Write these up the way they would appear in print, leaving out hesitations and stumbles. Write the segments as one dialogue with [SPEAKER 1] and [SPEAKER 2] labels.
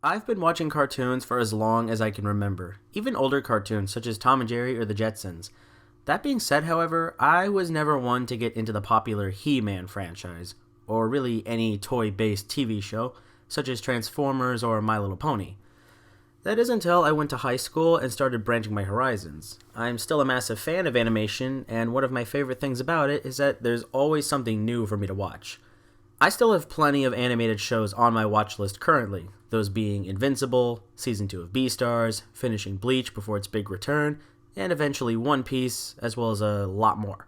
[SPEAKER 1] I've been watching cartoons for as long as I can remember, even older cartoons such as Tom and Jerry or the Jetsons. That being said, however, I was never one to get into the popular He-Man franchise, or really any toy-based TV show, such as Transformers or My Little Pony. That is until I went to high school and started branching my horizons. I'm still a massive fan of animation, and one of my favorite things about it is that there's always something new for me to watch. I still have plenty of animated shows on my watch list currently, those being Invincible, Season 2 of Beastars, finishing Bleach before its big return, and eventually One Piece, as well as a lot more.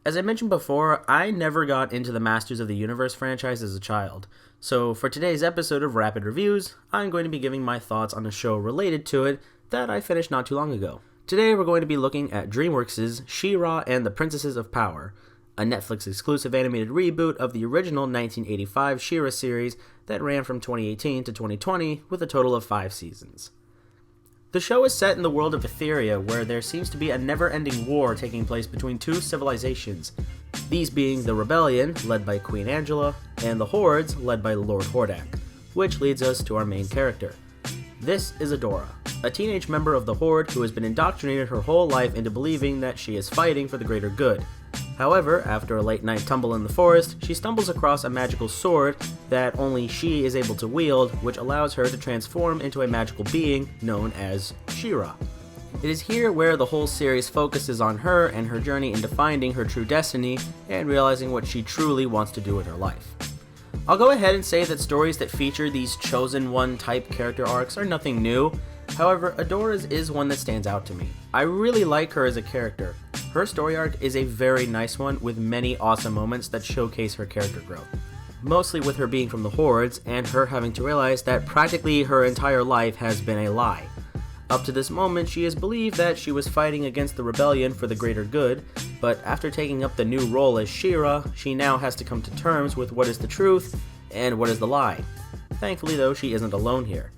[SPEAKER 1] As I mentioned before, I never got into the Masters of the Universe franchise as a child, so for today's episode of Rapid Reviews, I'm going to be giving my thoughts on a show related to it that I finished not too long ago. Today we're going to be looking at Dreamworks' She-Ra and the Princesses of Power, a Netflix-exclusive animated reboot of the original 1985 She-Ra series that ran from 2018 to 2020 with a total of 5 seasons. The show is set in the world of Etheria, where there seems to be a never-ending war taking place between two civilizations, these being the Rebellion, led by Queen Angela, and the Hordes, led by Lord Hordak, which leads us to our main character. This is Adora, a teenage member of the Horde who has been indoctrinated her whole life into believing that she is fighting for the greater good. However, after a late-night tumble in the forest, she stumbles across a magical sword that only she is able to wield, which allows her to transform into a magical being known as She-Ra. It is here where the whole series focuses on her and her journey into finding her true destiny and realizing what she truly wants to do with her life. I'll go ahead and say that stories that feature these chosen one type character arcs are nothing new. However, Adora's is one that stands out to me. I really like her as a character. Her story arc is a very nice one with many awesome moments that showcase her character growth. Mostly with her being from the Hordes and her having to realize that practically her entire life has been a lie. Up to this moment, she has believed that she was fighting against the rebellion for the greater good, but after taking up the new role as She-Ra, she now has to come to terms with what is the truth and what is the lie. Thankfully though, she isn't alone here.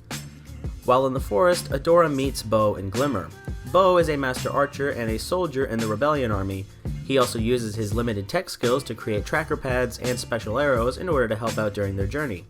[SPEAKER 1] While in the forest, Adora meets Bo and Glimmer. Bo is a master archer and a soldier in the rebellion army. He also uses his limited tech skills to create tracker pads and special arrows in order to help out during their journey.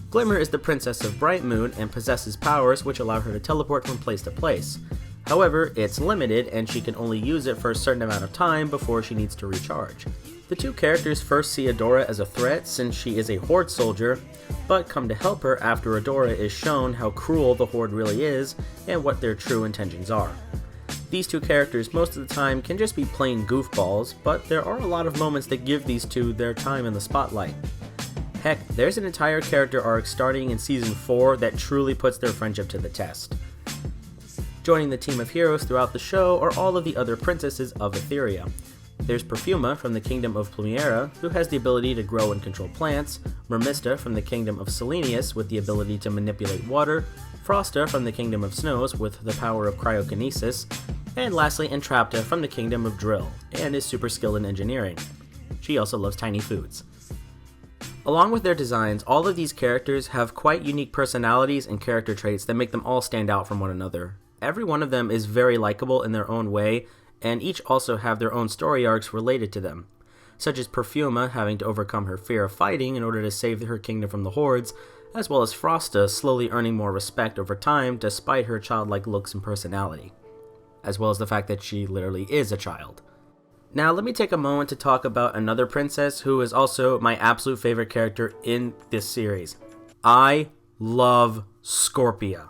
[SPEAKER 1] Glimmer is the princess of Bright Moon and possesses powers which allow her to teleport from place to place. However, it's limited and she can only use it for a certain amount of time before she needs to recharge. The two characters first see Adora as a threat since she is a Horde soldier, but come to help her after Adora is shown how cruel the Horde really is and what their true intentions are. These two characters most of the time can just be plain goofballs, but there are a lot of moments that give these two their time in the spotlight. Heck, there's an entire character arc starting in Season 4 that truly puts their friendship to the test. Joining the team of heroes throughout the show are all of the other princesses of Etheria. There's Perfuma from the Kingdom of Plumiera, who has the ability to grow and control plants, Mermista from the Kingdom of Selenius with the ability to manipulate water, Frosta from the Kingdom of Snows with the power of cryokinesis, and lastly Entrapta from the Kingdom of Drill, and is super skilled in engineering. She also loves tiny foods. Along with their designs, all of these characters have quite unique personalities and character traits that make them all stand out from one another. Every one of them is very likable in their own way, and each also have their own story arcs related to them, such as Perfuma having to overcome her fear of fighting in order to save her kingdom from the Hordes, as well as Frosta slowly earning more respect over time despite her childlike looks and personality, as well as the fact that she literally is a child. Now let me take a moment to talk about another princess who is also my absolute favorite character in this series. I love Scorpia.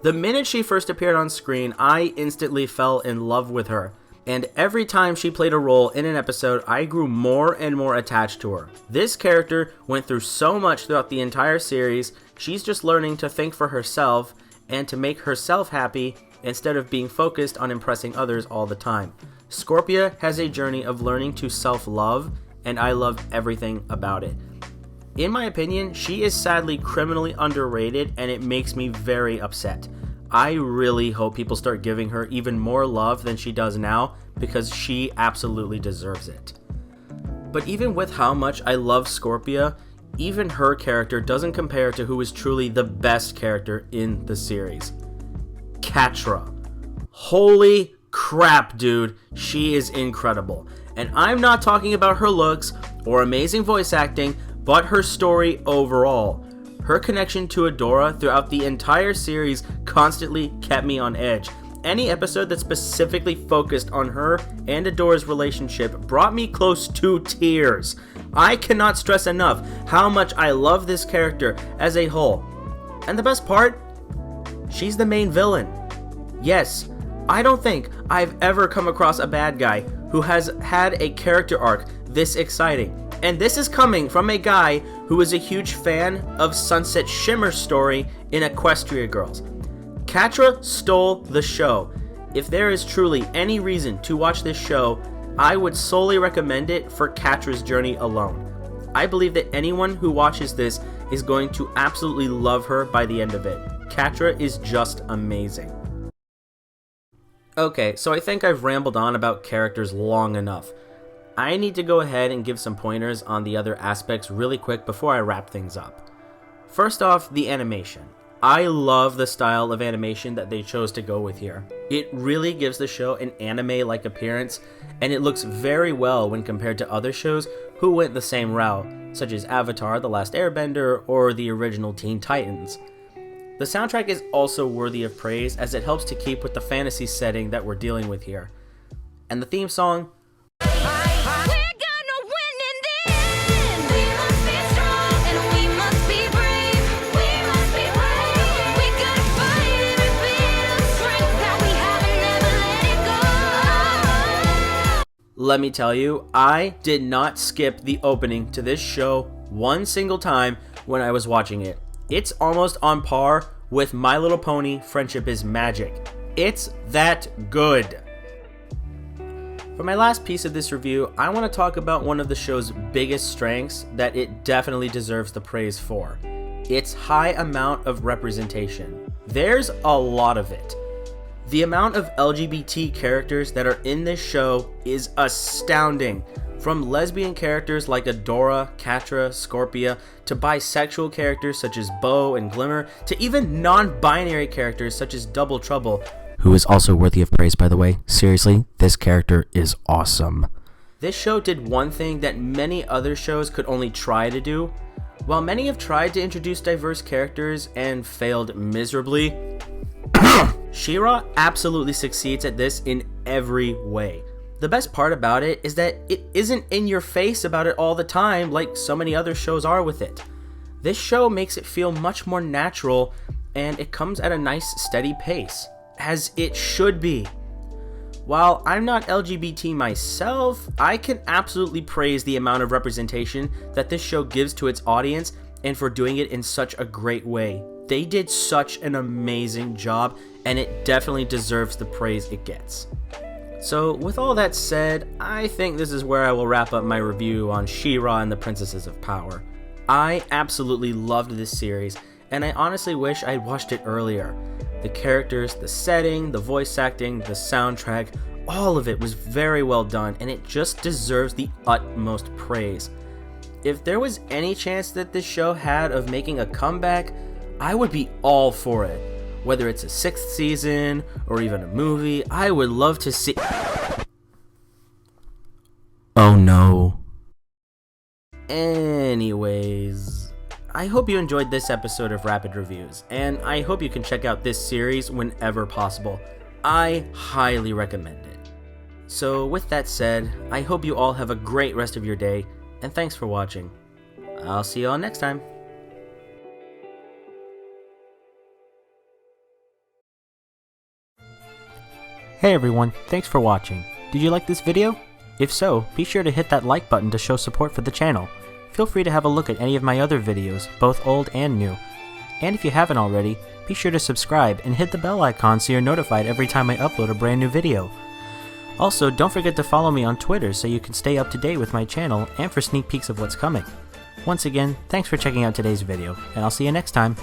[SPEAKER 1] The minute she first appeared on screen, I instantly fell in love with her, and every time she played a role in an episode, I grew more and more attached to her. This character went through so much throughout the entire series. She's just learning to think for herself and to make herself happy instead of being focused on impressing others all the time. Scorpia has a journey of learning to self-love, and I love everything about it. In my opinion, she is sadly criminally underrated, and it makes me very upset. I really hope people start giving her even more love than she does now, because she absolutely deserves it. But even with how much I love Scorpia, even her character doesn't compare to who is truly the best character in the series. Catra. Holy crap, dude, she is incredible. And I'm not talking about her looks or amazing voice acting, but her story overall. Her connection to Adora throughout the entire series constantly kept me on edge. Any episode that specifically focused on her and Adora's relationship brought me close to tears. I cannot stress enough how much I love this character as a whole. And the best part? She's the main villain. Yes, I don't think I've ever come across a bad guy who has had a character arc this exciting. And this is coming from a guy who is a huge fan of Sunset Shimmer's story in Equestria Girls. Catra stole the show. If there is truly any reason to watch this show, I would solely recommend it for Catra's journey alone. I believe that anyone who watches this is going to absolutely love her by the end of it. Catra is just amazing. Okay, so I think I've rambled on about characters long enough. I need to go ahead and give some pointers on the other aspects really quick before I wrap things up. First off, the animation. I love the style of animation that they chose to go with here. It really gives the show an anime-like appearance, and it looks very well when compared to other shows who went the same route, such as Avatar: The Last Airbender or the original Teen Titans. The soundtrack is also worthy of praise as it helps to keep with the fantasy setting that we're dealing with here. And the theme song, let me tell you, I did not skip the opening to this show one single time when I was watching it. It's almost on par with My Little Pony: Friendship is Magic. It's that good. For my last piece of this review, I want to talk about one of the show's biggest strengths that it definitely deserves the praise for. Its high amount of representation. There's a lot of it. The amount of LGBT characters that are in this show is astounding. From lesbian characters like Adora, Catra, Scorpia, to bisexual characters such as Bo and Glimmer, to even non-binary characters such as Double Trouble, who is also worthy of praise, by the way. Seriously, this character is awesome. This show did one thing that many other shows could only try to do. While many have tried to introduce diverse characters and failed miserably, She-Ra absolutely succeeds at this in every way. The best part about it is that it isn't in your face about it all the time like so many other shows are with it. This show makes it feel much more natural, and it comes at a nice steady pace, as it should be. While I'm not LGBT myself, I can absolutely praise the amount of representation that this show gives to its audience, and for doing it in such a great way. They did such an amazing job, and it definitely deserves the praise it gets. So with all that said, I think this is where I will wrap up my review on She-Ra and the Princesses of Power. I absolutely loved this series, and I honestly wish I'd watched it earlier. The characters, the setting, the voice acting, the soundtrack, all of it was very well done, and it just deserves the utmost praise. If there was any chance that this show had of making a comeback, I would be all for it. Whether it's a 6th season or even a movie, I would love to see. Oh no. Anyways, I hope you enjoyed this episode of Rapid Reviews, and I hope you can check out this series whenever possible. I highly recommend it. So with that said, I hope you all have a great rest of your day, and thanks for watching. I'll see you all next time. Hey everyone, thanks for watching. Did you like this video? If so, be sure to hit that like button to show support for the channel. Feel free to have a look at any of my other videos, both old and new. And if you haven't already, be sure to subscribe and hit the bell icon so you're notified every time I upload a brand new video. Also, don't forget to follow me on Twitter so you can stay up to date with my channel and for sneak peeks of what's coming. Once again, thanks for checking out today's video, and I'll see you next time.